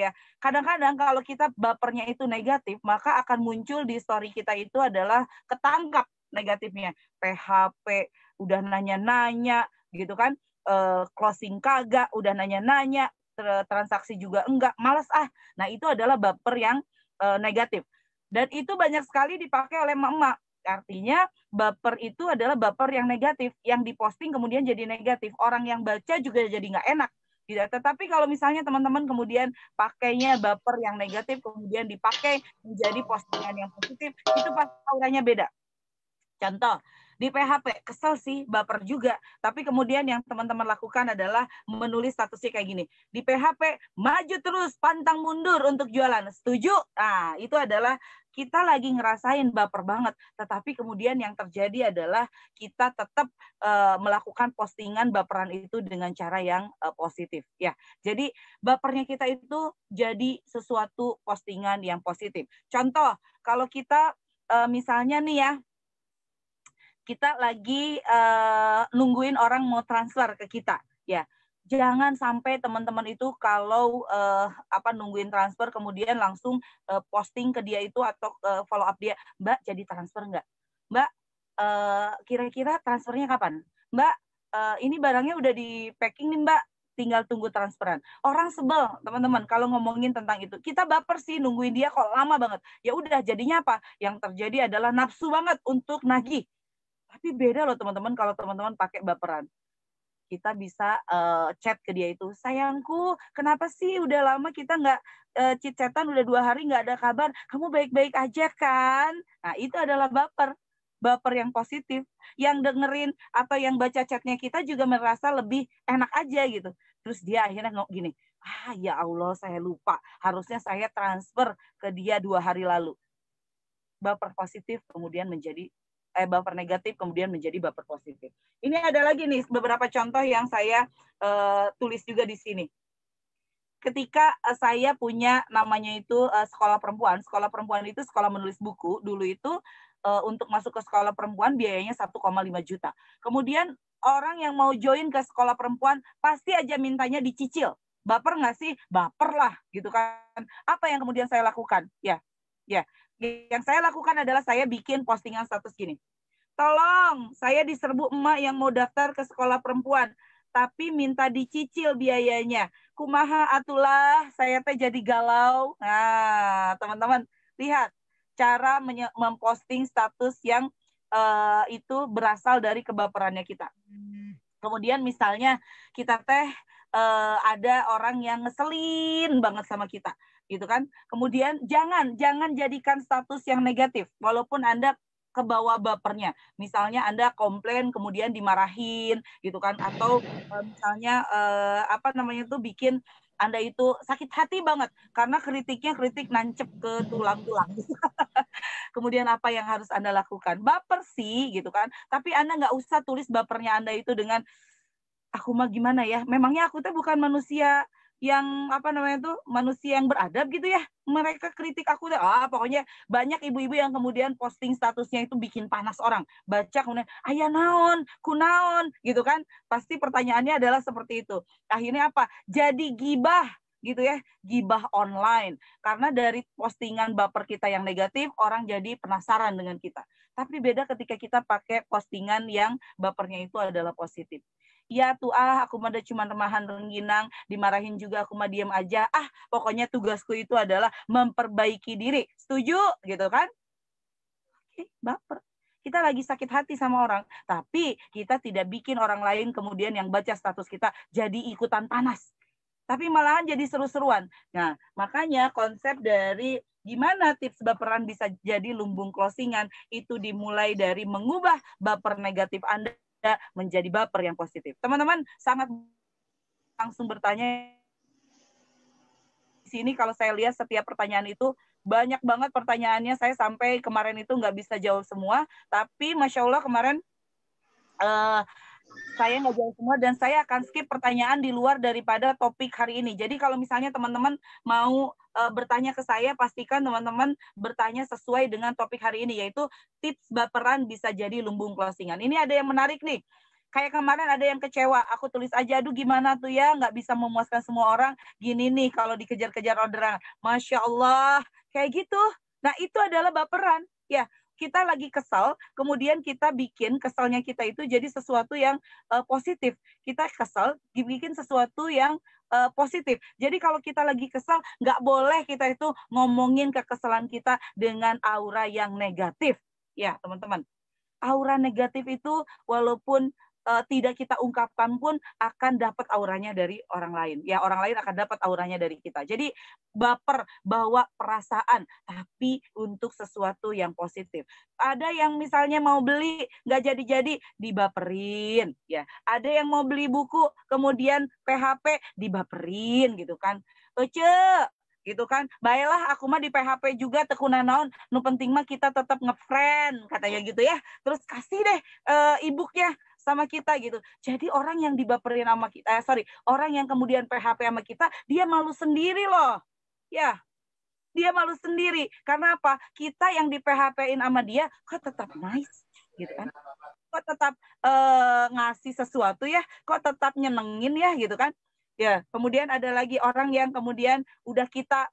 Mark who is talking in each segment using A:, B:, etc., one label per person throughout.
A: ya. Kadang-kadang kalau kita bapernya itu negatif, maka akan muncul di story kita itu adalah ketangkap negatifnya. PHP, udah nanya-nanya, gitu kan. Closing kagak, udah nanya-nanya, transaksi juga enggak, males ah. Nah, itu adalah baper yang negatif. Dan itu banyak sekali dipakai oleh emak-emak. Artinya baper itu adalah baper yang negatif, yang diposting kemudian jadi negatif. Orang yang baca juga jadi nggak enak. Tidak. Tetapi kalau misalnya teman-teman kemudian pakainya baper yang negatif, kemudian dipakai menjadi postingan yang positif, itu pasti auranya beda. Contoh, di PHP, kesel sih, baper juga. Tapi kemudian yang teman-teman lakukan adalah menulis statusnya kayak gini. Di PHP, maju terus, pantang mundur untuk jualan. Setuju? Nah, itu adalah kita lagi ngerasain baper banget. Tetapi kemudian yang terjadi adalah kita tetap melakukan postingan baperan itu dengan cara yang positif. Ya, jadi bapernya kita itu jadi sesuatu postingan yang positif. Contoh, kalau kita misalnya nih ya, kita lagi nungguin orang mau transfer ke kita, ya. Jangan sampai teman-teman itu kalau nungguin transfer kemudian langsung posting ke dia itu atau follow up dia, Mbak jadi transfer nggak? Mbak kira-kira transfernya kapan? Mbak ini barangnya udah di packing nih Mbak, tinggal tunggu transferan. Orang sebel teman-teman kalau ngomongin tentang itu. Kita baper sih nungguin dia kok lama banget. Ya udah jadinya apa? Yang terjadi adalah nafsu banget untuk nagih. Tapi beda loh teman-teman kalau teman-teman pakai baperan. Kita bisa chat ke dia itu, sayangku, kenapa sih udah lama kita nggak chit-chatan, udah 2 hari nggak ada kabar, kamu baik-baik aja kan? Nah itu adalah baper yang positif. Yang dengerin atau yang baca chatnya kita juga merasa lebih enak aja gitu. Terus dia akhirnya ngomong gini, ya Allah saya lupa, harusnya saya transfer ke dia 2 hari lalu. Baper positif kemudian menjadi baper negatif kemudian menjadi baper positif. Ini ada lagi nih beberapa contoh yang saya tulis juga di sini. Ketika saya punya namanya itu sekolah perempuan. Sekolah perempuan itu sekolah menulis buku. Dulu itu untuk masuk ke sekolah perempuan biayanya 1,5 juta. Kemudian orang yang mau join ke sekolah perempuan pasti aja mintanya dicicil. Baper nggak sih? Baper lah gitu kan. Apa yang kemudian saya lakukan? Ya. Yang saya lakukan adalah saya bikin postingan status gini. Tolong, saya diserbu emak yang mau daftar ke sekolah perempuan, tapi minta dicicil biayanya. Kumaha atulah, saya teh jadi galau. Nah, teman-teman, lihat cara memposting status yang itu berasal dari kebaperannya kita. Kemudian misalnya kita teh ada orang yang ngeselin banget sama kita, gitu kan? Kemudian jangan jadikan status yang negatif, walaupun Anda kebawa bapernya. Misalnya Anda komplain kemudian dimarahin, gitu kan? Atau misalnya bikin Anda itu sakit hati banget karena kritiknya kritik nancep ke tulang-tulang. Kemudian apa yang harus Anda lakukan? Baper sih, gitu kan? Tapi Anda nggak usah tulis bapernya Anda itu dengan aku mah gimana ya, memangnya aku tuh bukan manusia yang manusia yang beradab gitu ya, mereka kritik aku tuh, pokoknya banyak ibu-ibu yang kemudian posting statusnya itu bikin panas orang, baca kemudian aya naon kunaon gitu kan, pasti pertanyaannya adalah seperti itu. Akhirnya apa, jadi gibah gitu ya, gibah online, karena dari postingan baper kita yang negatif orang jadi penasaran dengan kita. Tapi beda ketika kita pakai postingan yang bapernya itu adalah positif. Ya tuh aku mah cuma remahan rengginang, dimarahin juga aku mah diem aja. Pokoknya tugasku itu adalah memperbaiki diri. Setuju gitu kan? Oke, baper. Kita lagi sakit hati sama orang, tapi kita tidak bikin orang lain kemudian yang baca status kita jadi ikutan panas. Tapi malahan jadi seru-seruan. Nah, makanya konsep dari gimana tips baperan bisa jadi lumbung closingan itu dimulai dari mengubah baper negatif Anda menjadi baper yang positif. Teman-teman sangat langsung bertanya di sini. Kalau saya lihat setiap pertanyaan itu banyak banget pertanyaannya, saya sampai kemarin itu nggak bisa jawab semua, tapi Masya Allah kemarin saya nggak jawab semua dan saya akan skip pertanyaan di luar daripada topik hari ini. Jadi kalau misalnya teman-teman mau bertanya ke saya, pastikan teman-teman bertanya sesuai dengan topik hari ini, yaitu tips baperan bisa jadi lumbung closingan. Ini ada yang menarik nih. Kayak kemarin ada yang kecewa, aku tulis aja, aduh gimana tuh ya, nggak bisa memuaskan semua orang, gini nih kalau dikejar-kejar orderan. Masya Allah, kayak gitu. Nah itu adalah baperan. Ya, kita lagi kesal, kemudian kita bikin kesalnya kita itu jadi sesuatu yang positif. Kita kesal, bikin sesuatu yang positif. Jadi kalau kita lagi kesal, nggak boleh kita itu ngomongin kekesalan kita dengan aura yang negatif. Ya, teman-teman. Aura negatif itu walaupun tidak kita ungkapkan pun akan dapat auranya dari orang lain. Ya, orang lain akan dapat auranya dari kita. Jadi baper, bawa perasaan, tapi untuk sesuatu yang positif. Ada yang misalnya mau beli, nggak jadi-jadi, dibaperin. Ya, ada yang mau beli buku, kemudian PHP, dibaperin gitu kan. Ece, gitu kan, baiklah aku mah di PHP juga tekunan naon, nu penting mah kita tetap ngefriend katanya gitu ya, terus kasih deh e-booknya sama kita gitu. Jadi orang yang dibaperin sama kita, orang yang kemudian PHP sama kita, dia malu sendiri loh, ya, dia malu sendiri. Karena apa? Kita yang di PHP-in sama dia kok tetap nice, gitu kan? Kok tetap ngasih sesuatu ya? Kok tetap nyenengin ya, gitu kan? Ya, kemudian ada lagi orang yang kemudian udah kita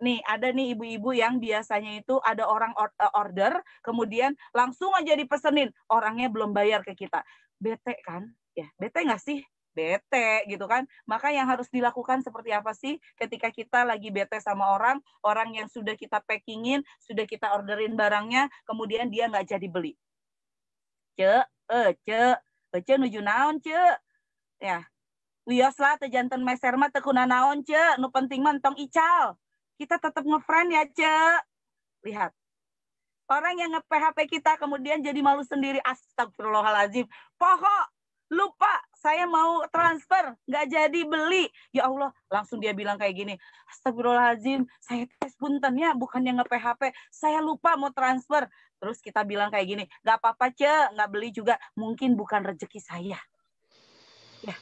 A: nih ada nih ibu-ibu yang biasanya itu ada orang order, kemudian langsung aja dipesenin, orangnya belum bayar ke kita. Bete kan? Ya, bete nggak sih? Bete gitu kan. Maka yang harus dilakukan seperti apa sih ketika kita lagi bete sama orang yang sudah kita packingin, sudah kita orderin barangnya, kemudian dia nggak jadi beli. Ce nuju naon ce? Ya, wios lah teh janten meser mah teu kuna naon ce, nu penting mah entong ical. Kita tetap ngefriend ya ce. Lihat. Orang yang nge-PHP kita kemudian jadi malu sendiri, astagfirullahaladzim. Poho, lupa saya mau transfer, nggak jadi beli. Ya Allah, langsung dia bilang kayak gini, astagfirullahaladzim, saya tes punten ya, bukan yang nge-PHP, saya lupa mau transfer. Terus kita bilang kayak gini, nggak apa-apa ce, nggak beli juga, mungkin bukan rezeki saya. Ya.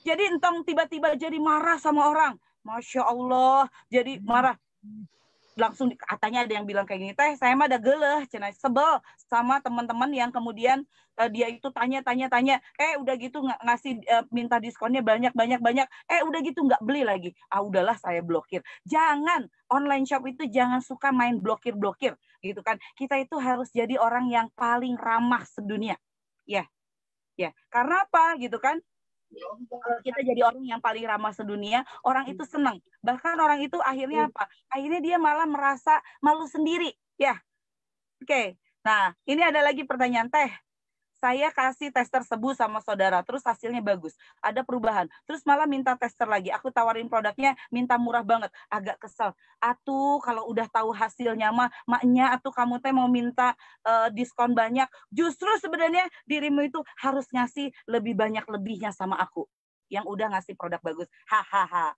A: Jadi entong tiba-tiba jadi marah sama orang. Masya Allah, jadi marah. Langsung katanya ada yang bilang kayak gini, teh saya mah ada geleh, cenah sebel sama teman-teman yang kemudian dia itu tanya, udah gitu ngasih minta diskonnya banyak, udah gitu nggak beli lagi. Udahlah saya blokir. Jangan, online shop itu jangan suka main blokir gitu kan. Kita itu harus jadi orang yang paling ramah sedunia. Ya, karena apa gitu kan? Kalau kita jadi orang yang paling ramah sedunia, orang itu senang. Bahkan orang itu akhirnya apa? Akhirnya dia malah merasa malu sendiri. Ya, oke. Nah, ini ada lagi pertanyaan teh. Saya kasih tes tersebut sama saudara, terus hasilnya bagus. Ada perubahan. Terus malah minta tester lagi. Aku tawarin produknya, minta murah banget. Agak kesel. Atuh, kalau udah tahu hasilnya mah, maknya atuh kamu teh mau minta diskon banyak. Justru sebenarnya dirimu itu harus ngasih lebih banyak lebihnya sama aku. Yang udah ngasih produk bagus. Hahaha.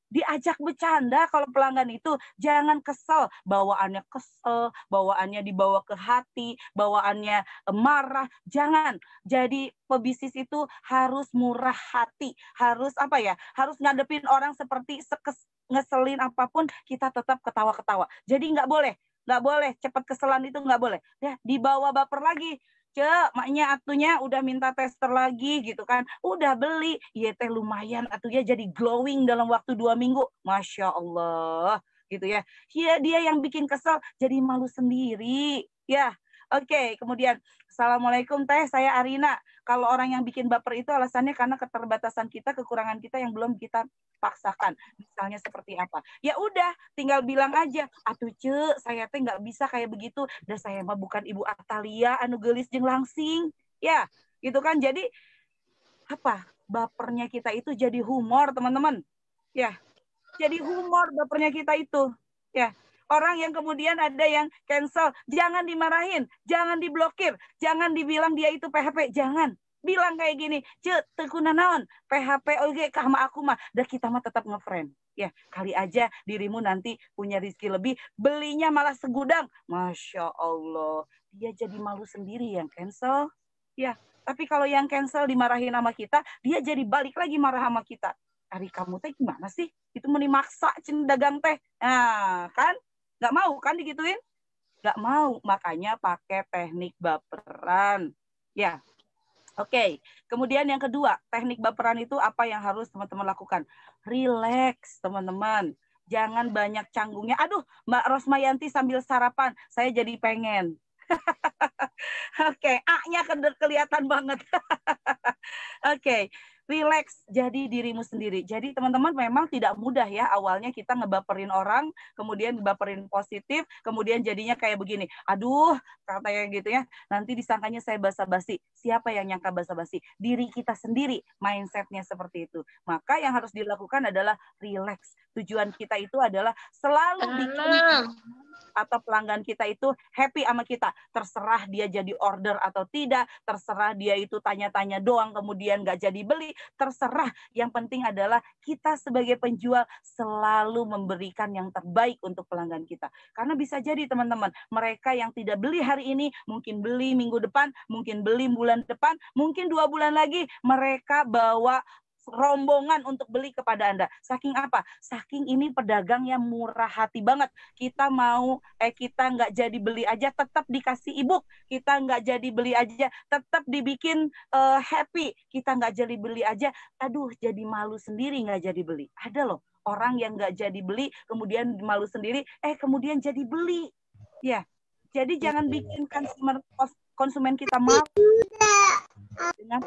A: Diajak bercanda kalau pelanggan itu, jangan kesel, bawaannya dibawa ke hati, bawaannya marah, jangan. Jadi pebisnis itu harus murah hati, harus harus ngadepin orang seperti ngeselin apapun, kita tetap ketawa-ketawa. Jadi nggak boleh cepat keselan, itu nggak boleh. Ya, dibawa baper lagi. Maknya atunya udah minta tester lagi gitu kan, udah beli, iya teh lumayan atunya jadi glowing dalam waktu 2 minggu, Masya Allah gitu ya. Iya, dia yang bikin kesel jadi malu sendiri ya. Oke, kemudian Assalamualaikum teh, saya Arina. Kalau orang yang bikin baper itu alasannya karena keterbatasan kita, kekurangan kita yang belum kita paksakan. Misalnya seperti apa? Ya udah, tinggal bilang aja, atuh saya teh nggak bisa kayak begitu. Dan saya mah bukan Ibu Atalia anu geulis jeung langsing. Ya, gitu kan. Jadi bapernya kita itu jadi humor, teman-teman. Ya, jadi humor bapernya kita itu. Ya. Orang yang kemudian ada yang cancel, jangan dimarahin, jangan diblokir, jangan dibilang dia itu PHP, jangan. Bilang kayak gini, tekuna naon, PHP oke sama aku mah, dah kita mah tetap ngefriend. Ya, kali aja dirimu nanti punya rezeki lebih, belinya malah segudang. Masya Allah, dia jadi malu sendiri yang cancel. Ya, tapi kalau yang cancel dimarahin sama kita, dia jadi balik lagi marah sama kita. Hari kamu teh gimana sih? Itu meni maksa cen dagang teh. Nah, kan? Nggak mau kan digituin? Nggak mau, makanya pakai teknik baperan. Ya, Oke, kemudian yang kedua, teknik baperan itu apa yang harus teman-teman lakukan? Relax, teman-teman. Jangan banyak canggungnya. Aduh, Mbak Rosmayanti sambil sarapan, saya jadi pengen. Oke, A-nya kelihatan banget. Oke, relax, jadi dirimu sendiri. Jadi teman-teman memang tidak mudah ya awalnya kita ngebaperin orang, kemudian ngebaperin positif, kemudian jadinya kayak begini. Aduh, katanya gitu ya. Nanti disangkanya saya basa-basi. Siapa yang nyangka basa-basi? Diri kita sendiri mindsetnya seperti itu. Maka yang harus dilakukan adalah relax. Tujuan kita itu adalah selalu bikin atau pelanggan kita itu happy sama kita. Terserah dia jadi order atau tidak, terserah dia itu tanya-tanya doang kemudian nggak jadi beli, terserah. Yang penting adalah kita sebagai penjual selalu memberikan yang terbaik untuk pelanggan kita. Karena bisa jadi teman-teman, mereka yang tidak beli hari ini, mungkin beli minggu depan, mungkin beli bulan depan, mungkin 2 bulan lagi mereka bawa rombongan untuk beli kepada Anda. Saking apa? Saking ini pedagang yang murah hati banget. Kita nggak jadi beli aja tetap dikasih e-book. Kita nggak jadi beli aja tetap dibikin happy. Kita nggak jadi beli aja, aduh jadi malu sendiri nggak jadi beli. Ada loh orang yang nggak jadi beli, kemudian malu sendiri, kemudian jadi beli. Ya, jadi jangan bikin konsumen kita malu dengan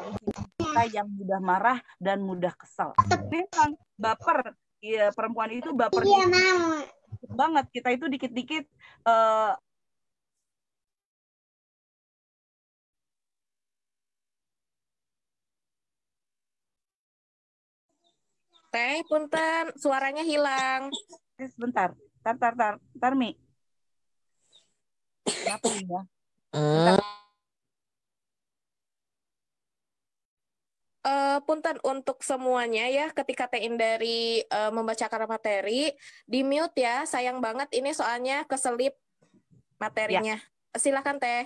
A: kita yang mudah marah dan mudah kesal. Memang baper, ya, perempuan itu baper banget. Kita itu dikit-dikit
B: Teh, punten, suaranya hilang.
A: Sebentar, tar Mi. Kenapa ya? Bentar.
B: Punten untuk semuanya ya, ketika Teh Indari membacakan materi, di mute ya, sayang banget ini soalnya keselip materinya. Ya. Silakan Teh.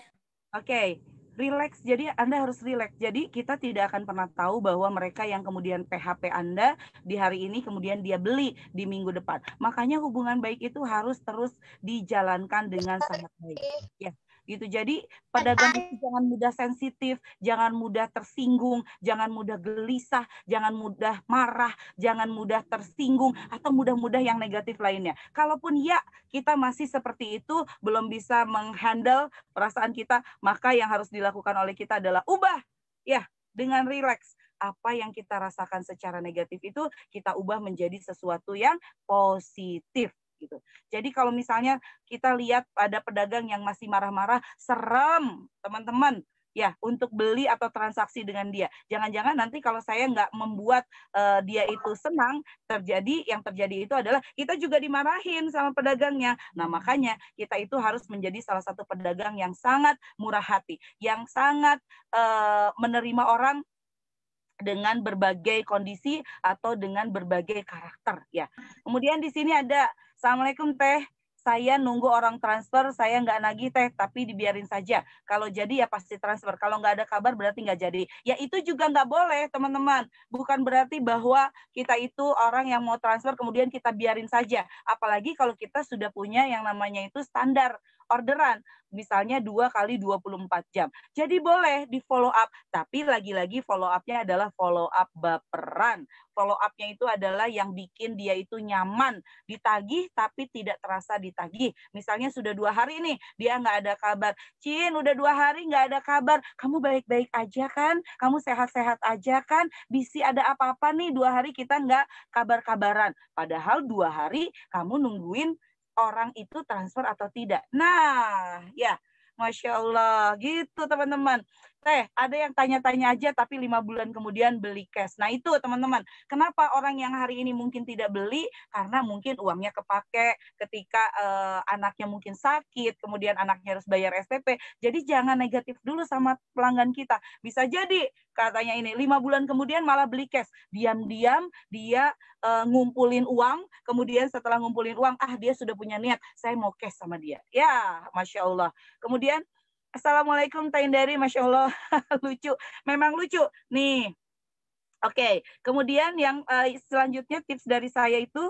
A: Oke. Relax, jadi Anda harus relax. Jadi kita tidak akan pernah tahu bahwa mereka yang kemudian PHP Anda di hari ini kemudian dia beli di minggu depan. Makanya hubungan baik itu harus terus dijalankan dengan sangat baik. Ya, gitu. Jadi pedagang itu jangan mudah sensitif, jangan mudah tersinggung, jangan mudah gelisah, jangan mudah marah, jangan mudah tersinggung atau mudah-mudah yang negatif lainnya. Kalaupun ya kita masih seperti itu, belum bisa menghandle perasaan kita, maka yang harus dilakukan oleh kita adalah ubah ya dengan rileks. Apa yang kita rasakan secara negatif itu kita ubah menjadi sesuatu yang positif gitu. Jadi kalau misalnya kita lihat ada pedagang yang masih marah-marah, serem teman-teman ya untuk beli atau transaksi dengan dia. Jangan-jangan nanti kalau saya nggak membuat dia itu senang, yang terjadi itu adalah kita juga dimarahin sama pedagangnya. Nah makanya kita itu harus menjadi salah satu pedagang yang sangat murah hati, yang sangat menerima orang dengan berbagai kondisi atau dengan berbagai karakter ya. Kemudian di sini ada, Assalamualaikum Teh. Saya nunggu orang transfer, saya nggak nagih Teh, tapi dibiarin saja. Kalau jadi ya pasti transfer. Kalau nggak ada kabar berarti nggak jadi. Ya itu juga nggak boleh teman-teman. Bukan berarti bahwa kita itu orang yang mau transfer kemudian kita biarin saja. Apalagi kalau kita sudah punya yang namanya itu standar orderan. Misalnya 2 kali 24 jam. Jadi boleh di follow up. Tapi lagi-lagi follow up-nya adalah follow up baperan. Follow up-nya itu adalah yang bikin dia itu nyaman. Ditagih tapi tidak terasa ditagih. Misalnya sudah 2 hari nih, dia nggak ada kabar. Cin, udah 2 hari nggak ada kabar. Kamu baik-baik aja kan? Kamu sehat-sehat aja kan? Bisi ada apa-apa nih 2 hari kita nggak kabar-kabaran. Padahal 2 hari kamu nungguin orang itu transfer atau tidak. Nah, ya, Masya Allah, gitu teman-teman. Teh, ada yang tanya-tanya aja tapi 5 bulan kemudian beli cash. Nah itu teman-teman, kenapa orang yang hari ini mungkin tidak beli? Karena mungkin uangnya kepake ketika anaknya mungkin sakit, kemudian anaknya harus bayar SPP. Jadi jangan negatif dulu sama pelanggan kita. Bisa jadi katanya ini 5 bulan kemudian malah beli cash. Diam-diam dia ngumpulin uang, kemudian setelah ngumpulin uang, dia sudah punya niat, saya mau cash sama dia. Ya, Masya Allah. Kemudian Assalamualaikum Teh Indari, Masya Allah, lucu. Memang lucu. Nih, oke. Kemudian yang selanjutnya tips dari saya itu,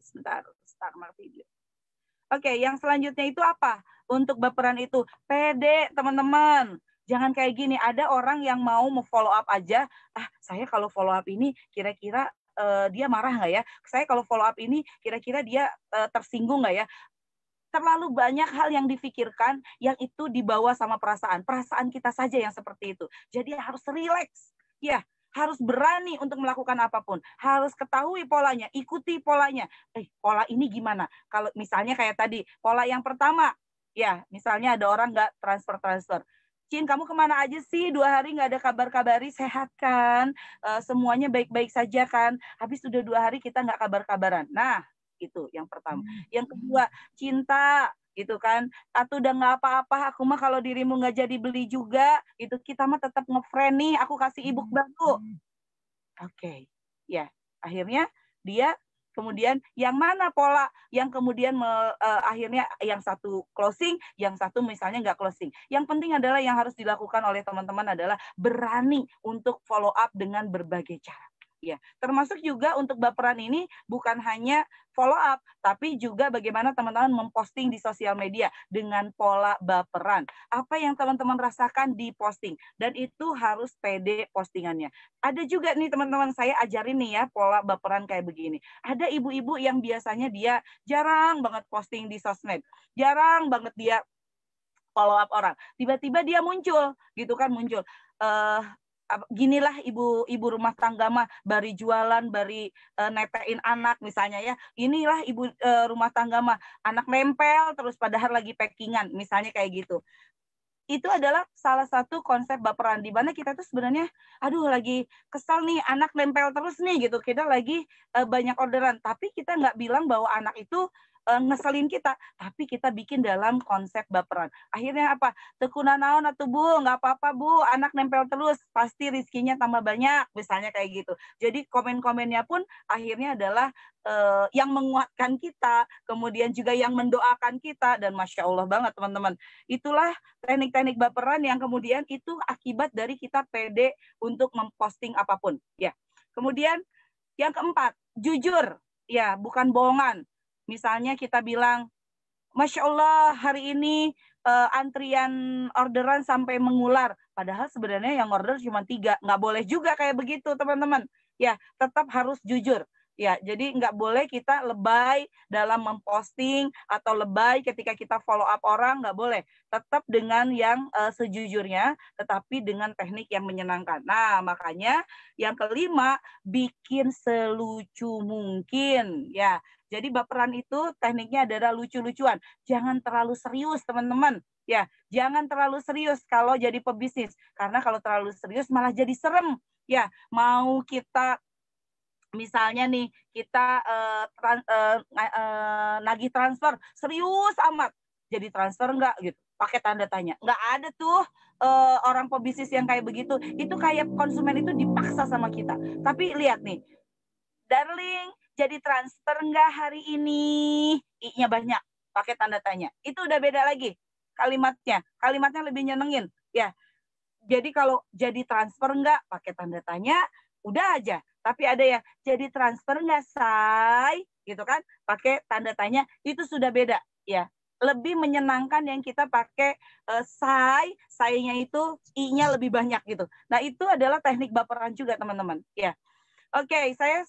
A: sebentar, start video. Oke, yang selanjutnya itu apa? Untuk baperan itu, pede teman-teman. Jangan kayak gini, ada orang yang mau follow up aja, saya kalau follow up ini kira-kira dia marah nggak ya? Saya kalau follow up ini kira-kira dia tersinggung nggak ya? Terlalu banyak hal yang difikirkan yang itu dibawa sama perasaan. Perasaan kita saja yang seperti itu. Jadi harus rileks. Ya, harus berani untuk melakukan apapun. Harus ketahui polanya, ikuti polanya. Pola ini gimana? Kalau misalnya kayak tadi, pola yang pertama, ya misalnya ada orang nggak transfer. Cin, kamu kemana aja sih? 2 hari nggak ada kabar-kabari, sehat kan? Semuanya baik-baik saja kan? Habis udah 2 hari kita nggak kabar-kabaran. Nah, itu yang pertama. Yang kedua, cinta gitu kan, atau udah nggak apa-apa, aku mah kalau dirimu nggak jadi beli juga, itu kita mah tetap ngefriend nih, aku kasih ebook baru. Oke. Ya, akhirnya dia kemudian yang mana pola yang kemudian akhirnya yang satu closing, yang satu misalnya nggak closing. Yang penting adalah yang harus dilakukan oleh teman-teman adalah berani untuk follow up dengan berbagai cara. Ya, termasuk juga untuk baperan ini bukan hanya follow up, tapi juga bagaimana teman-teman memposting di sosial media dengan pola baperan. Apa yang teman-teman rasakan di posting, dan itu harus pede postingannya. Ada juga nih teman-teman, saya ajarin nih ya pola baperan kayak begini. Ada ibu-ibu yang biasanya dia jarang banget posting di sosmed, jarang banget dia follow up orang. Tiba-tiba dia muncul, gitu kan, muncul. Ginilah ibu rumah tangga mah bari jualan, bari netein anak misalnya ya. Inilah ibu rumah tangga mah anak nempel terus padahal lagi packingan, misalnya kayak gitu. Itu adalah salah satu konsep baperan di mana kita tuh sebenarnya aduh lagi kesel nih, anak nempel terus nih gitu. Kita lagi banyak orderan, tapi kita nggak bilang bahwa anak itu ngeselin kita, tapi kita bikin dalam konsep baperan. Akhirnya apa? Tekuna naon atuh Bu, nggak apa-apa Bu, anak nempel terus, pasti rizkinya tambah banyak, misalnya kayak gitu. Jadi komen-komennya pun akhirnya adalah yang menguatkan kita, kemudian juga yang mendoakan kita, dan Masya Allah banget teman-teman. Itulah teknik-teknik baperan yang kemudian itu akibat dari kita pede untuk memposting apapun. Ya. Kemudian yang keempat, jujur. Ya, bukan bohongan. Misalnya kita bilang, Masya Allah hari ini antrian orderan sampai mengular. Padahal sebenarnya yang order cuma 3. Nggak boleh juga kayak begitu teman-teman. Ya, tetap harus jujur. Ya, jadi nggak boleh kita lebay dalam memposting atau lebay ketika kita follow up orang, nggak boleh. Tetap dengan yang sejujurnya, tetapi dengan teknik yang menyenangkan. Nah, makanya yang kelima, bikin selucu mungkin. Ya, jadi baperan itu tekniknya adalah lucu-lucuan. Jangan terlalu serius, teman-teman. Ya, jangan terlalu serius kalau jadi pebisnis. Karena kalau terlalu serius malah jadi serem. Ya, mau kita misalnya nih kita nagih transfer serius amat, jadi transfer enggak gitu, pakai tanda tanya. Enggak ada tuh orang pebisnis yang kayak begitu. Itu kayak konsumen itu dipaksa sama kita. Tapi lihat nih, darling, jadi transfer enggak hari ini? I-nya banyak, pakai tanda tanya. Itu udah beda lagi kalimatnya. Kalimatnya lebih nyenengin. Ya, jadi kalau jadi transfer enggak, pakai tanda tanya, udah aja. Tapi ada ya, jadi transfer enggak, say? Gitu kan, pakai tanda tanya, itu sudah beda. Ya, lebih menyenangkan yang kita pakai say-nya itu i-nya lebih banyak gitu. Nah, itu adalah teknik baperan juga, teman-teman. Ya, oke, saya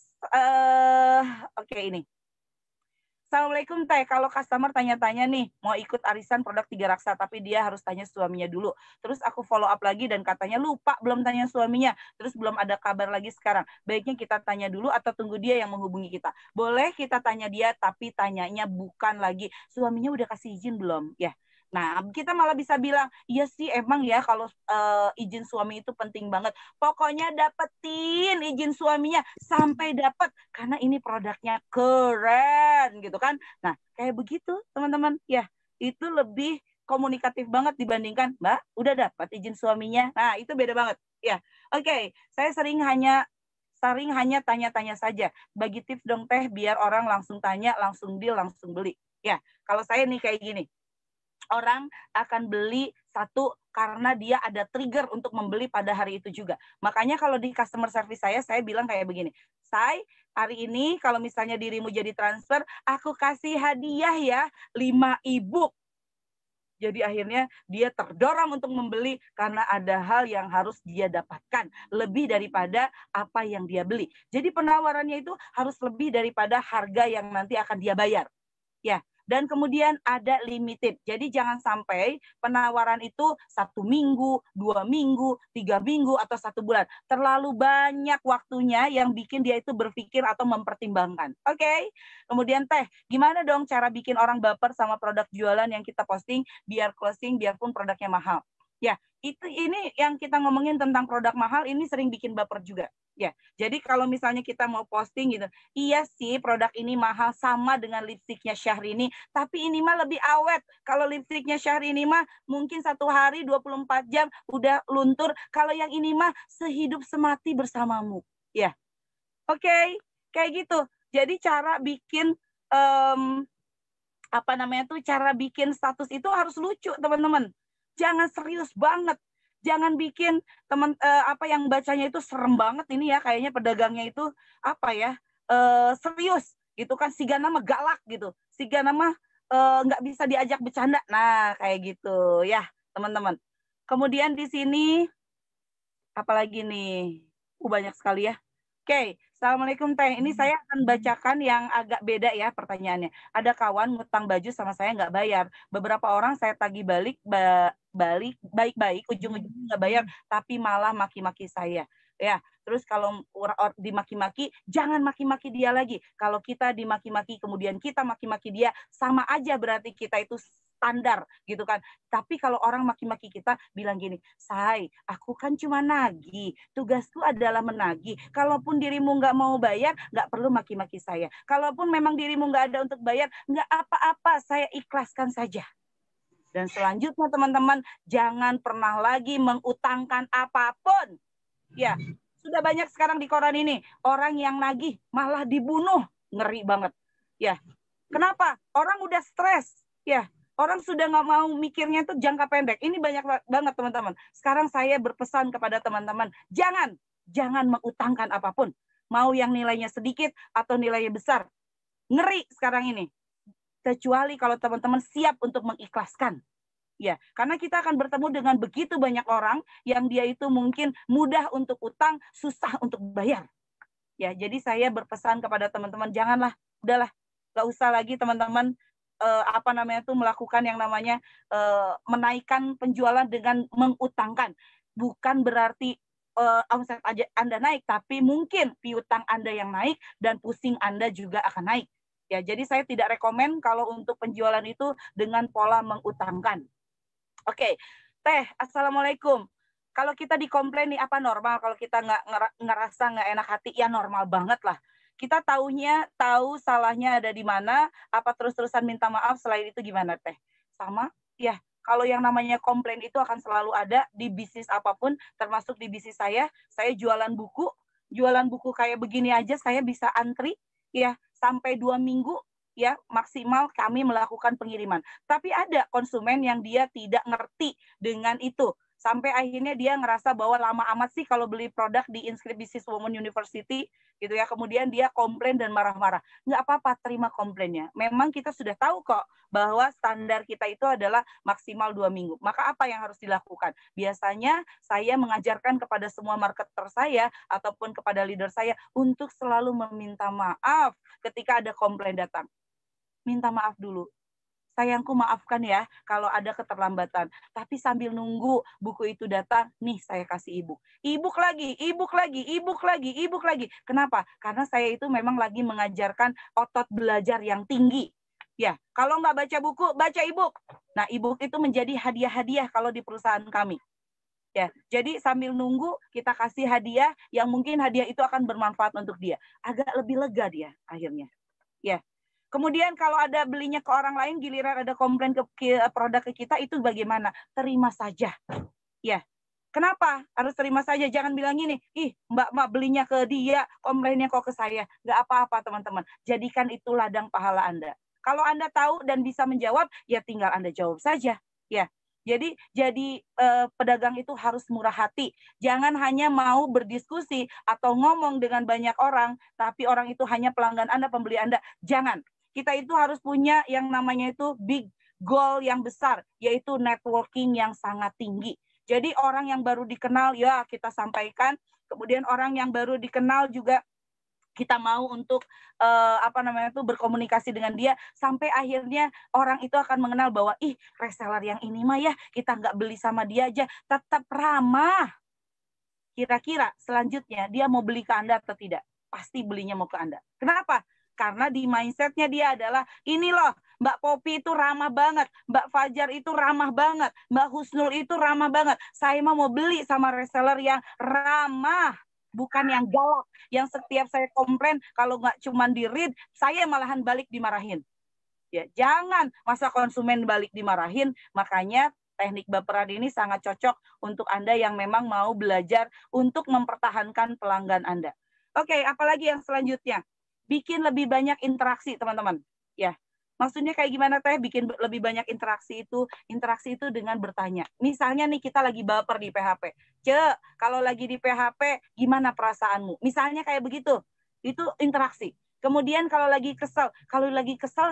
A: ini. Assalamualaikum Teh, kalau customer tanya-tanya nih, mau ikut arisan produk 3 Raksa, tapi dia harus tanya suaminya dulu. Terus aku follow up lagi dan katanya lupa belum tanya suaminya, terus belum ada kabar lagi sekarang. Baiknya kita tanya dulu atau tunggu dia yang menghubungi kita. Boleh kita tanya dia, tapi tanyanya bukan lagi, suaminya udah kasih izin belum? Ya. Nah, kita malah bisa bilang, iya sih emang ya kalau izin suami itu penting banget. Pokoknya dapetin izin suaminya sampai dapat, karena ini produknya keren gitu kan. Nah, kayak begitu teman-teman. Ya, itu lebih komunikatif banget dibandingkan, Mbak, udah dapat izin suaminya. Nah, itu beda banget. Ya, oke. Saya sering hanya tanya-tanya saja. Bagi tips dong Teh, biar orang langsung tanya, langsung deal, langsung beli. Ya, kalau saya nih kayak gini. Orang akan beli satu karena dia ada trigger untuk membeli pada hari itu juga. Makanya kalau di customer service saya bilang kayak begini, Say, hari ini kalau misalnya dirimu jadi transfer, aku kasih hadiah ya 5 ebook. Jadi akhirnya dia terdorong untuk membeli karena ada hal yang harus dia dapatkan lebih daripada apa yang dia beli. Jadi penawarannya itu harus lebih daripada harga yang nanti akan dia bayar. Ya, dan kemudian ada limited. Jadi jangan sampai penawaran itu 1 minggu, 2 minggu, 3 minggu, atau 1 bulan. Terlalu banyak waktunya yang bikin dia itu berpikir atau mempertimbangkan. Oke? Kemudian Teh, gimana dong cara bikin orang baper sama produk jualan yang kita posting biar closing biarpun produknya mahal? Ya, ini yang kita ngomongin tentang produk mahal ini sering bikin baper juga. Ya, jadi kalau misalnya kita mau posting gitu, iya sih produk ini mahal sama dengan lipstiknya Syahrini, tapi ini mah lebih awet. Kalau lipstiknya Syahrini mah mungkin 1 hari 24 jam udah luntur. Kalau yang ini mah sehidup semati bersamamu. Ya, oke, kayak gitu. Jadi cara bikin cara bikin status itu harus lucu, teman-teman. Jangan serius banget. Jangan bikin yang bacanya itu serem banget ini ya, kayaknya pedagangnya itu serius gitu kan, siga nama galak gitu, siga nama nggak bisa diajak bercanda. Nah, kayak gitu ya, teman-teman. Kemudian di sini apalagi nih? Banyak sekali ya. Oke, Assalamualaikum Teh. Ini saya akan bacakan yang agak beda ya pertanyaannya. Ada kawan ngutang baju sama saya nggak bayar. Beberapa orang saya tagih balik baik-baik, ujung-ujungnya nggak bayar, tapi malah maki-maki saya. Ya, terus kalau dimaki-maki, jangan maki-maki dia lagi. Kalau kita dimaki-maki, kemudian kita maki-maki dia, sama aja berarti kita itu standar gitu kan. Tapi kalau orang maki-maki kita bilang gini, Say, aku kan cuma nagih, tugasku adalah menagih. Kalaupun dirimu nggak mau bayar, nggak perlu maki-maki saya. Kalaupun memang dirimu nggak ada untuk bayar, nggak apa-apa, saya ikhlaskan saja. Dan selanjutnya teman-teman, jangan pernah lagi mengutangkan apapun. Ya, sudah banyak sekarang di koran ini, orang yang nagih malah dibunuh. Ngeri banget. Ya, kenapa? Orang udah stres. Ya, orang sudah nggak mau mikirnya itu jangka pendek. Ini banyak banget teman-teman. Sekarang saya berpesan kepada teman-teman, jangan mengutangkan apapun. Mau yang nilainya sedikit atau nilainya besar. Ngeri sekarang ini. Kecuali kalau teman-teman siap untuk mengikhlaskan. Ya, karena kita akan bertemu dengan begitu banyak orang yang dia itu mungkin mudah untuk utang, susah untuk bayar. Ya, jadi saya berpesan kepada teman-teman, janganlah, udahlah, nggak usah lagi teman-teman melakukan yang namanya menaikkan penjualan dengan mengutangkan. Bukan berarti omset aja Anda naik, tapi mungkin piutang Anda yang naik dan pusing Anda juga akan naik. Ya, jadi saya tidak rekomen kalau untuk penjualan itu dengan pola mengutangkan. Oke, Teh, Assalamualaikum. Kalau kita dikomplain nih, apa normal? Kalau kita ngerasa nggak enak hati, ya normal banget lah. Kita tahu salahnya ada di mana, apa terus-terusan minta maaf, selain itu gimana Teh? Sama? Ya, kalau yang namanya komplain itu akan selalu ada di bisnis apapun, termasuk di bisnis saya jualan buku kayak begini aja, saya bisa antri, ya, sampai 2 minggu, ya maksimal kami melakukan pengiriman. Tapi ada konsumen yang dia tidak ngerti dengan itu. Sampai akhirnya dia ngerasa bahwa lama amat sih kalau beli produk di Inscript Business Women University gitu ya. Kemudian dia komplain dan marah-marah. Nggak apa-apa, terima komplainnya. Memang kita sudah tahu kok bahwa standar kita itu adalah maksimal 2 minggu. Maka apa yang harus dilakukan? Biasanya saya mengajarkan kepada semua marketer saya ataupun kepada leader saya untuk selalu meminta maaf ketika ada komplain datang. Minta maaf dulu. Sayangku, maafkan ya kalau ada keterlambatan. Tapi sambil nunggu buku itu datang, nih saya kasih ebook. Ebook lagi. Kenapa? Karena saya itu memang lagi mengajarkan otot belajar yang tinggi. Ya, kalau nggak baca buku, baca ebook. Nah, ebook itu menjadi hadiah-hadiah kalau di perusahaan kami. Ya, jadi sambil nunggu kita kasih hadiah yang mungkin hadiah itu akan bermanfaat untuk dia. Agak lebih lega dia akhirnya. Ya. Kemudian kalau ada belinya ke orang lain, giliran ada komplain ke produk ke kita, itu bagaimana? Terima saja. Ya. Kenapa harus terima saja? Jangan bilang gini, ih mbak belinya ke dia, komplainnya kok ke saya. Nggak apa-apa teman-teman. Jadikan itu ladang pahala Anda. Kalau Anda tahu dan bisa menjawab, ya tinggal Anda jawab saja. Ya. Jadi pedagang itu harus murah hati. Jangan hanya mau berdiskusi atau ngomong dengan banyak orang, tapi orang itu hanya pelanggan Anda, pembeli Anda. Jangan. Kita itu harus punya yang namanya itu big goal yang besar, yaitu networking yang sangat tinggi. Jadi orang yang baru dikenal, ya kita sampaikan. Kemudian orang yang baru dikenal juga kita mau untuk berkomunikasi dengan dia, sampai akhirnya orang itu akan mengenal bahwa reseller yang ini mah ya kita nggak beli sama dia aja, tetap ramah. Kira-kira selanjutnya dia mau beli ke Anda atau tidak? Pasti belinya mau ke Anda. Kenapa? Karena di mindsetnya dia adalah, ini loh, Mbak Popi itu ramah banget, Mbak Fajar itu ramah banget, Mbak Husnul itu ramah banget. Saya mau beli sama reseller yang ramah, bukan yang galak, yang setiap saya komplain kalau nggak cuma di-read, saya malahan balik dimarahin. Ya, jangan masa konsumen balik dimarahin. Makanya teknik baperan ini sangat cocok untuk Anda yang memang mau belajar untuk mempertahankan pelanggan Anda. Oke, apalagi yang selanjutnya? Bikin lebih banyak interaksi, teman-teman. Ya, maksudnya kayak gimana Teh bikin lebih banyak interaksi itu? Interaksi itu dengan bertanya. Misalnya nih kita lagi baper di PHP. Kalau lagi di PHP gimana perasaanmu? Misalnya kayak begitu. Itu interaksi. Kemudian kalau lagi kesel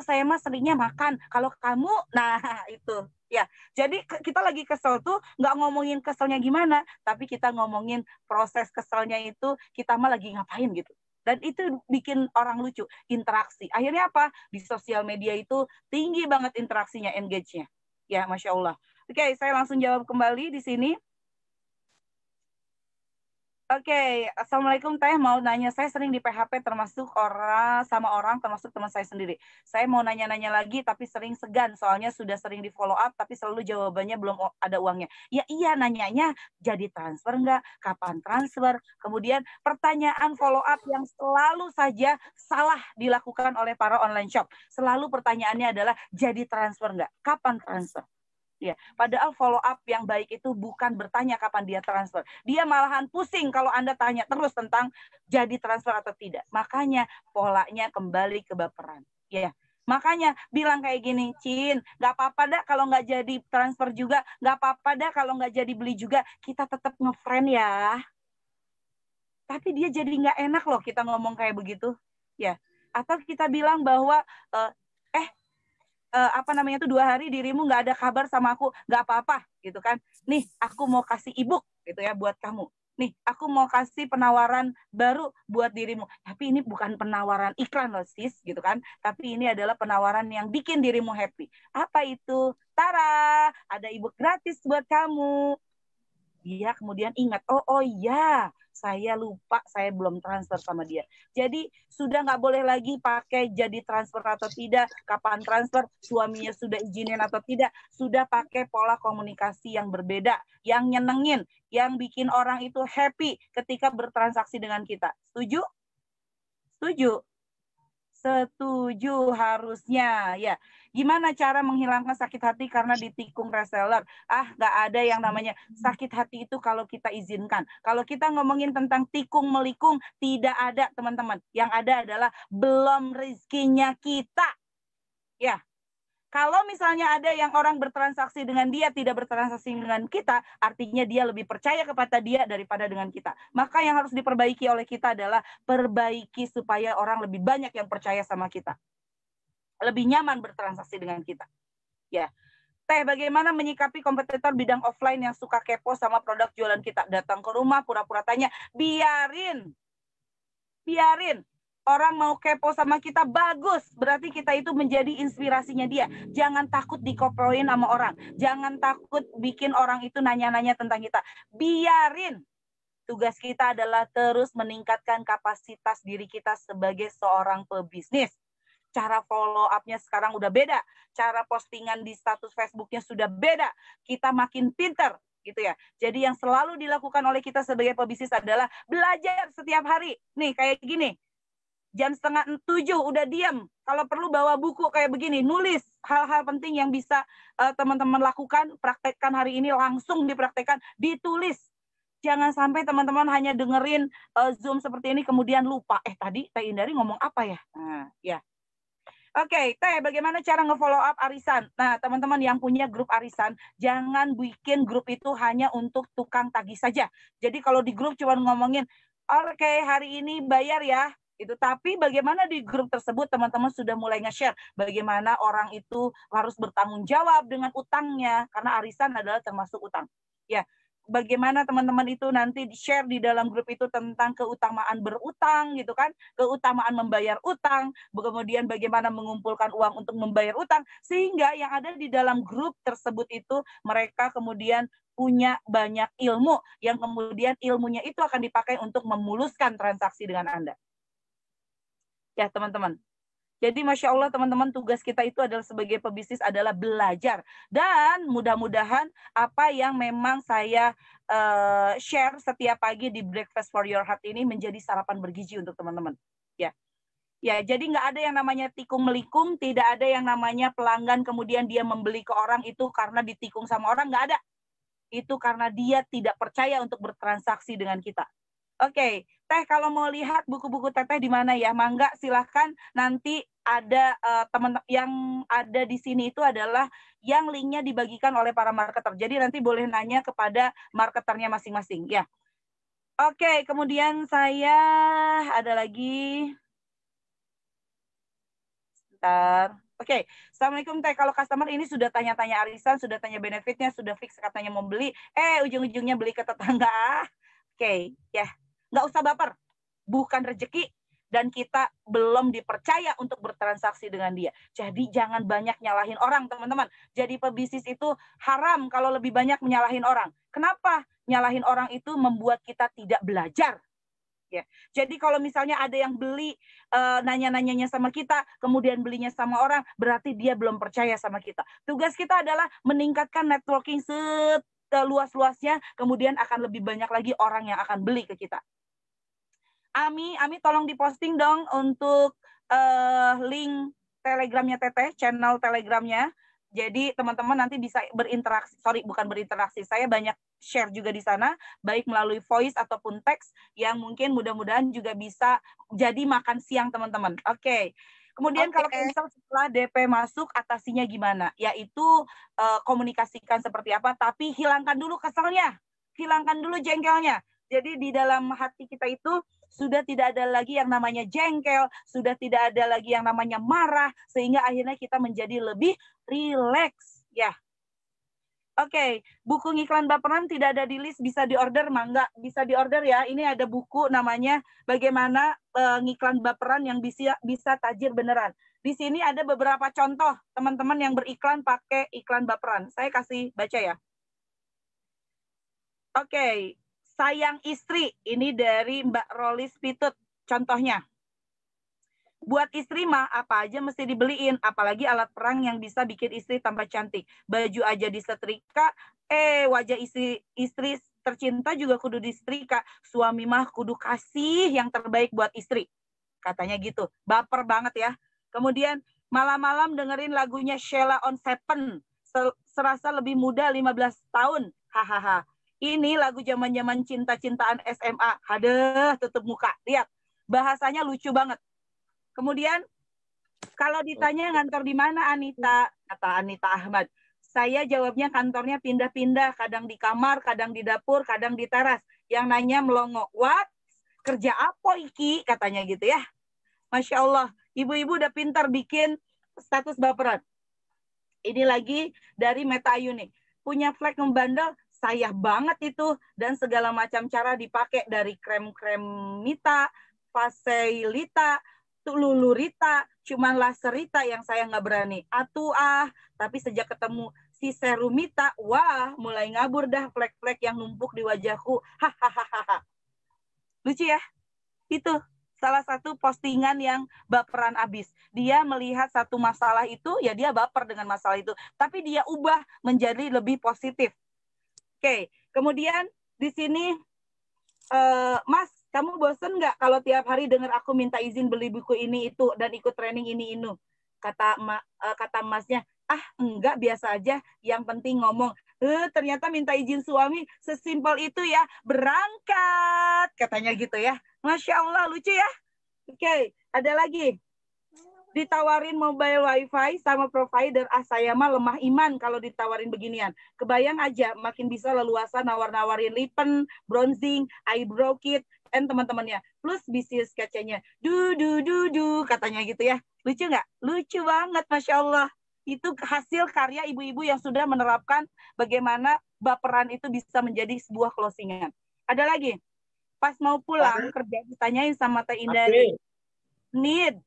A: saya mah seringnya makan. Kalau kamu, nah itu. Ya, jadi kita lagi kesel tuh nggak ngomongin keselnya gimana, tapi kita ngomongin proses keselnya itu kita mah lagi ngapain gitu. Dan itu bikin orang lucu, interaksi. Akhirnya apa? Di sosial media itu tinggi banget interaksinya, engage-nya. Ya, Masya Allah. Oke, saya langsung jawab kembali di sini. Oke, Assalamualaikum Teh, mau nanya, saya sering di PHP termasuk orang termasuk teman saya sendiri. Saya mau nanya-nanya lagi tapi sering segan, soalnya sudah sering di follow up tapi selalu jawabannya belum ada uangnya. Ya iya, nanyanya jadi transfer enggak? Kapan transfer? Kemudian pertanyaan follow up yang selalu saja salah dilakukan oleh para online shop. Selalu pertanyaannya adalah jadi transfer enggak? Kapan transfer? Ya, padahal follow up yang baik itu bukan bertanya kapan dia transfer. Dia malahan pusing kalau Anda tanya terus tentang jadi transfer atau tidak. Makanya polanya kembali ke baperan. Ya, makanya bilang kayak gini, Cin, nggak apa-apa dah kalau nggak jadi transfer juga, nggak apa-apa dah kalau nggak jadi beli juga, kita tetap ngefriend ya. Tapi dia jadi nggak enak loh kita ngomong kayak begitu. Ya, atau kita bilang bahwa 2 hari dirimu nggak ada kabar sama aku, nggak apa-apa gitu kan. Nih aku mau kasih ebook gitu ya buat kamu. Nih aku mau kasih penawaran baru buat dirimu. Tapi ini bukan penawaran iklan loh sis gitu kan. Tapi ini adalah penawaran yang bikin dirimu happy. Apa itu? Tara, ada ebook gratis buat kamu. Dia kemudian ingat, oh iya, saya lupa, saya belum transfer sama dia. Jadi sudah nggak boleh lagi pakai jadi transfer atau tidak, kapan transfer, suaminya sudah izinin atau tidak, sudah pakai pola komunikasi yang berbeda, yang nyenengin, yang bikin orang itu happy ketika bertransaksi dengan kita. Setuju? Setuju? Setuju harusnya ya. Gimana cara menghilangkan sakit hati karena ditikung reseller? Nggak ada yang namanya sakit hati itu kalau kita izinkan. Kalau kita ngomongin tentang tikung melikung, tidak ada teman-teman. Yang ada adalah belum rezekinya kita. Ya. Kalau misalnya ada yang orang bertransaksi dengan dia, tidak bertransaksi dengan kita, artinya dia lebih percaya kepada dia daripada dengan kita. Maka yang harus diperbaiki oleh kita adalah perbaiki supaya orang lebih banyak yang percaya sama kita. Lebih nyaman bertransaksi dengan kita. Ya. Teh, bagaimana menyikapi kompetitor bidang offline yang suka kepo sama produk jualan kita? Datang ke rumah, pura-pura tanya, biarin. Orang mau kepo sama kita, bagus. Berarti kita itu menjadi inspirasinya dia. Jangan takut dikopoin sama orang. Jangan takut bikin orang itu nanya-nanya tentang kita. Biarin. Tugas kita adalah terus meningkatkan kapasitas diri kita sebagai seorang pebisnis. Cara follow up-nya sekarang udah beda. Cara postingan di status Facebook-nya sudah beda. Kita makin pinter. Gitu ya. Jadi yang selalu dilakukan oleh kita sebagai pebisnis adalah belajar setiap hari. Nih, kayak gini. Jam 6:30 udah diam. Kalau perlu bawa buku kayak begini, nulis hal-hal penting yang bisa teman-teman lakukan, praktekkan hari ini, langsung dipraktekkan, ditulis. Jangan sampai teman-teman hanya dengerin Zoom seperti ini kemudian lupa. Tadi Teh Indari ngomong apa ya? Nah, ya. Oke, Teh, bagaimana cara nge-follow up arisan? Nah, teman-teman yang punya grup arisan, jangan bikin grup itu hanya untuk tukang tagih saja. Jadi kalau di grup cuma ngomongin, oke, hari ini bayar ya. Itu, tapi bagaimana di grup tersebut teman-teman sudah mulai nge-share bagaimana orang itu harus bertanggung jawab dengan utangnya, karena arisan adalah termasuk utang. Ya, bagaimana teman-teman itu nanti di-share di dalam grup itu tentang keutamaan berutang gitu kan, keutamaan membayar utang, kemudian bagaimana mengumpulkan uang untuk membayar utang, sehingga yang ada di dalam grup tersebut itu mereka kemudian punya banyak ilmu, yang kemudian ilmunya itu akan dipakai untuk memuluskan transaksi dengan Anda. Ya teman-teman. Jadi Masya Allah teman-teman, tugas kita itu adalah sebagai pebisnis adalah belajar. Dan mudah-mudahan apa yang memang saya share setiap pagi di Breakfast for Your Heart ini menjadi sarapan bergizi untuk teman-teman. Ya. Ya, jadi nggak ada yang namanya tikung melikung, tidak ada yang namanya pelanggan kemudian dia membeli ke orang itu karena ditikung sama orang, nggak ada. Itu karena dia tidak percaya untuk bertransaksi dengan kita. Oke, Teh kalau mau lihat buku-buku Teteh di mana ya? Mangga silahkan, nanti ada teman yang ada di sini itu adalah yang linknya dibagikan oleh para marketer. Jadi nanti boleh nanya kepada marketernya masing-masing ya. Oke, kemudian saya ada lagi. Sebentar. Oke, Assalamualaikum Teh. Kalau customer ini sudah tanya-tanya arisan, sudah tanya benefitnya, sudah fix katanya mau beli, ujung-ujungnya beli ke tetangga. Oke, ya. Nggak usah baper, bukan rezeki, dan kita belum dipercaya untuk bertransaksi dengan dia. Jadi jangan banyak nyalahin orang, teman-teman. Jadi pebisnis itu haram kalau lebih banyak menyalahin orang. Kenapa? Nyalahin orang itu membuat kita tidak belajar. Ya. Jadi kalau misalnya ada yang beli nanya-nanyanya sama kita, kemudian belinya sama orang, berarti dia belum percaya sama kita. Tugas kita adalah meningkatkan networking seluas-luasnya, kemudian akan lebih banyak lagi orang yang akan beli ke kita. Ami tolong diposting dong untuk link Telegramnya Teteh, channel Telegramnya. Jadi teman-teman nanti bisa berinteraksi, bukan berinteraksi, saya banyak share juga di sana, baik melalui voice ataupun teks, yang mungkin mudah-mudahan juga bisa jadi makan siang teman-teman. Oke. Kemudian kalau misal setelah DP masuk, atasinya gimana? Yaitu komunikasikan seperti apa, tapi hilangkan dulu keselnya, hilangkan dulu jengkelnya. Jadi di dalam hati kita itu sudah tidak ada lagi yang namanya jengkel, sudah tidak ada lagi yang namanya marah, sehingga akhirnya kita menjadi lebih rileks. Ya. Oke, buku ngiklan baperan tidak ada di list, bisa diorder, mangga, bisa diorder ya. Ini ada buku namanya Bagaimana Ngiklan Baperan yang bisa tajir beneran. Di sini ada beberapa contoh teman-teman yang beriklan pakai iklan baperan. Saya kasih baca ya. Oke. Sayang Istri, ini dari Mbak Rolis Pitut, contohnya. Buat istri mah apa aja mesti dibeliin, apalagi alat perang yang bisa bikin istri tambah cantik. Baju aja disetrika, wajah istri tercinta juga kudu disetrika. Suami mah kudu kasih yang terbaik buat istri. Katanya gitu, baper banget ya. Kemudian malam-malam dengerin lagunya Sheila on Seven, serasa lebih muda 15 tahun, hahaha. Ini lagu zaman-zaman cinta-cintaan SMA. Haduh, tutup muka. Lihat, bahasanya lucu banget. Kemudian, kalau ditanya ngantor di mana Anita, kata Anita Ahmad, saya jawabnya kantornya pindah-pindah, kadang di kamar, kadang di dapur, kadang di teras. Yang nanya melongo, what? Kerja apa iki? Katanya gitu ya. Masya Allah, ibu-ibu udah pintar bikin status baperan. Ini lagi dari Meta Ayu nih. Punya flag membandel, sayah banget itu, dan segala macam cara dipakai dari krem-krem Mita, Faseilita, Tululurita, cuman Laserita yang saya nggak berani. Tapi sejak ketemu si Serumita, wah mulai ngabur dah flek-flek yang numpuk di wajahku. Hahaha. Lucu ya? Itu salah satu postingan yang baperan abis. Dia melihat satu masalah itu, ya dia baper dengan masalah itu. Tapi dia ubah menjadi lebih positif. Oke, kemudian di sini, Mas, kamu bosen nggak kalau tiap hari dengar aku minta izin beli buku ini itu dan ikut training ini itu? Kata Masnya, enggak, biasa aja. Yang penting ngomong. Ternyata minta izin suami sesimpel itu ya, berangkat, katanya gitu ya. Masya Allah, lucu ya. Oke, ada lagi. Ditawarin mobile wifi sama provider, saya mah lemah iman kalau ditawarin beginian. Kebayang aja, makin bisa leluasa nawar-nawarin lipen, bronzing, eyebrow kit, and teman-temannya, plus bisnis kacanya, du katanya gitu ya. Lucu nggak? Lucu banget, Masya Allah. Itu hasil karya ibu-ibu yang sudah menerapkan bagaimana baperan itu bisa menjadi sebuah closingan. Ada lagi, pas mau pulang kerja ditanyain sama Teh Indari, need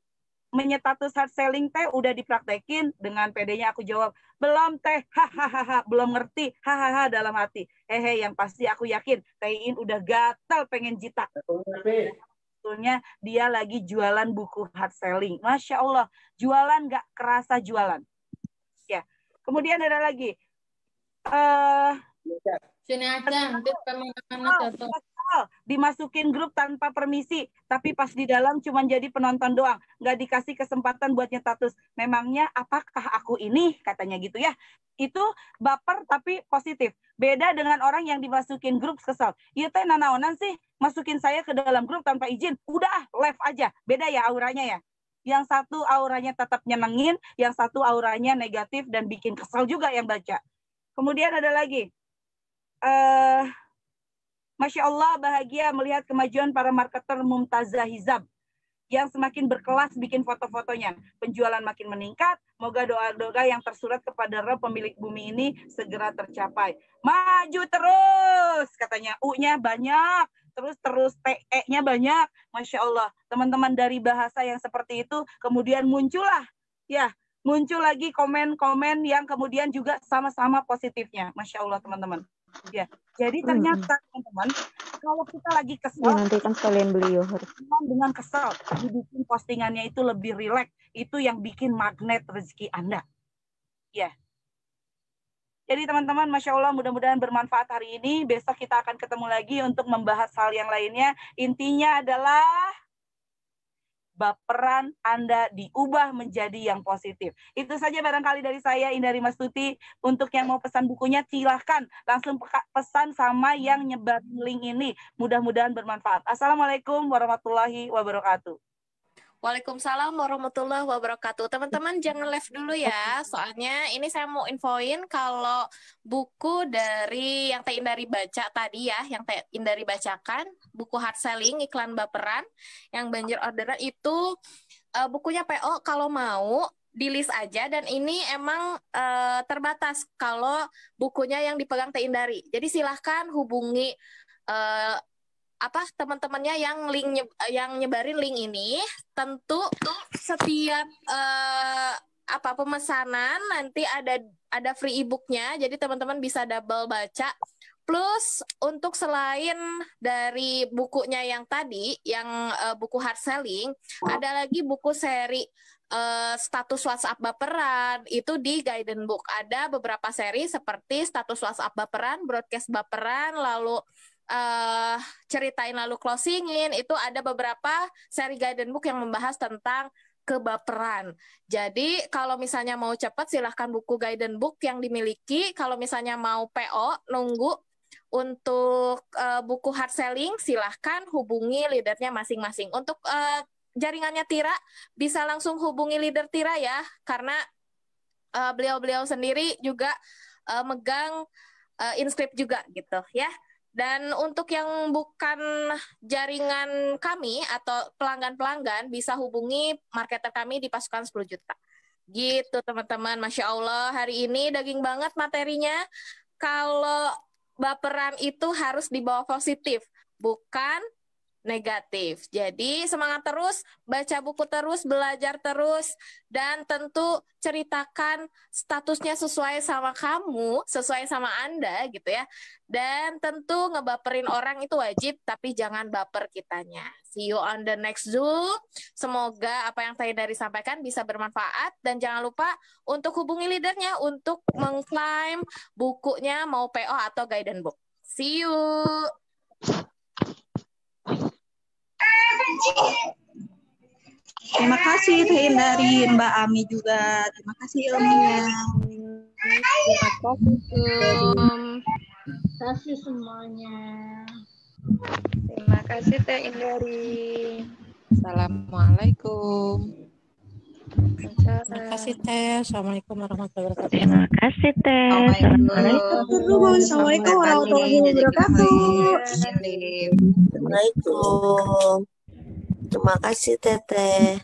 A: menyetatus hard selling teh udah dipraktekin. Dengan pedenya aku jawab, belum teh, hahaha, belum ngerti, hahaha, dalam hati. Hehe, yang pasti aku yakin Teh In udah gatal pengen jitak. Sebetulnya dia lagi jualan buku hard selling. Masya Allah, jualan nggak kerasa jualan. Ya, kemudian ada lagi.
C: Sini aja, nanti kemana-mana jatuh.
A: Dimasukin grup tanpa permisi, tapi pas di dalam cuma jadi penonton doang, nggak dikasih kesempatan buat nyetatus. Memangnya apakah aku ini, katanya gitu ya. Itu baper tapi positif. Beda dengan orang yang dimasukin grup kesal. Iya teh nanaonan sih, masukin saya ke dalam grup tanpa izin. Udah, live aja. Beda ya auranya ya. Yang satu auranya tetap nyenengin, yang satu auranya negatif dan bikin kesal juga yang baca. Kemudian ada lagi. Masya Allah, bahagia melihat kemajuan para marketer Mumtazah Hizab yang semakin berkelas bikin foto-fotonya. Penjualan makin meningkat, moga doa-doa yang tersurat kepada Rabb pemilik bumi ini segera tercapai. Maju terus, katanya. U-nya banyak, terus TE-nya banyak. Masya Allah, teman-teman dari bahasa yang seperti itu, kemudian muncullah, ya, muncul lagi komen-komen yang kemudian juga sama-sama positifnya. Masya Allah, teman-teman. Ya, jadi ternyata teman-teman, kalau kita lagi kesel,
D: ya, nanti kan sekalian beli yogurt.
A: Dengan kesel, dibikin postingannya itu lebih rileks, itu yang bikin magnet rezeki Anda. Ya. Jadi teman-teman, Masya Allah, mudah-mudahan bermanfaat hari ini. Besok kita akan ketemu lagi untuk membahas hal yang lainnya. Intinya adalah baperan Anda diubah menjadi yang positif. Itu saja barangkali dari saya, Indari Mastuti. Untuk yang mau pesan bukunya, silahkan langsung pesan sama yang nyebar link ini. Mudah-mudahan bermanfaat. Assalamualaikum warahmatullahi wabarakatuh.
B: Waalaikumsalam warahmatullahi wabarakatuh. Teman-teman jangan live dulu ya, soalnya ini saya mau infoin kalau buku dari yang Teh Indari baca tadi ya, yang Teh Indari bacakan, buku hard selling, iklan baperan, yang banjir orderan itu bukunya PO kalau mau di list aja, dan ini emang terbatas kalau bukunya yang dipegang Teh Indari. Jadi silahkan hubungi teman-temannya yang nyebarin link ini. Tentu setiap pemesanan nanti ada free e-booknya, jadi teman-teman bisa double baca. Plus untuk selain dari bukunya yang tadi, yang buku hard selling, ada lagi buku seri status WhatsApp baperan, itu di Guidance Book. Ada beberapa seri seperti status WhatsApp baperan, broadcast baperan, lalu ceritain lalu closingin. Itu ada beberapa seri Guidance Book yang membahas tentang kebaperan. Jadi kalau misalnya mau cepat, silahkan buku Guidance Book yang dimiliki. Kalau misalnya mau PO, nunggu untuk buku hard selling, silahkan hubungi leadernya masing-masing. Untuk jaringannya Tira, bisa langsung hubungi leader Tira ya, karena beliau-beliau sendiri juga megang inscript juga gitu ya. Dan untuk yang bukan jaringan kami atau pelanggan-pelanggan, bisa hubungi marketer kami di pasukan 10 juta. Gitu teman-teman, Masya Allah, hari ini daging banget materinya. Kalau baperan itu harus dibawa positif, bukan negatif. Jadi semangat terus, baca buku terus, belajar terus, dan tentu ceritakan statusnya sesuai sama kamu, sesuai sama Anda gitu ya. Dan tentu ngebaperin orang itu wajib, tapi jangan baper kitanya. See you on the next Zoom. Semoga apa yang tadi dari sampaikan bisa bermanfaat, dan jangan lupa untuk hubungi leadernya untuk mengklaim bukunya mau PO atau Guidance Book. See you.
E: Terima kasih Teh Indari, Mbak Ami juga. Terima kasih ilmunya.
B: Terima
C: kasih semuanya.
D: Terima kasih Teh Indari. Assalamualaikum.
F: Terima kasih Teh. Assalamualaikum warahmatullahi wabarakatuh.
D: Terima kasih Teh. Assalamualaikum.
E: Assalamualaikum warahmatullahi wabarakatuh.
G: Assalamualaikum. Terima kasih Teteh.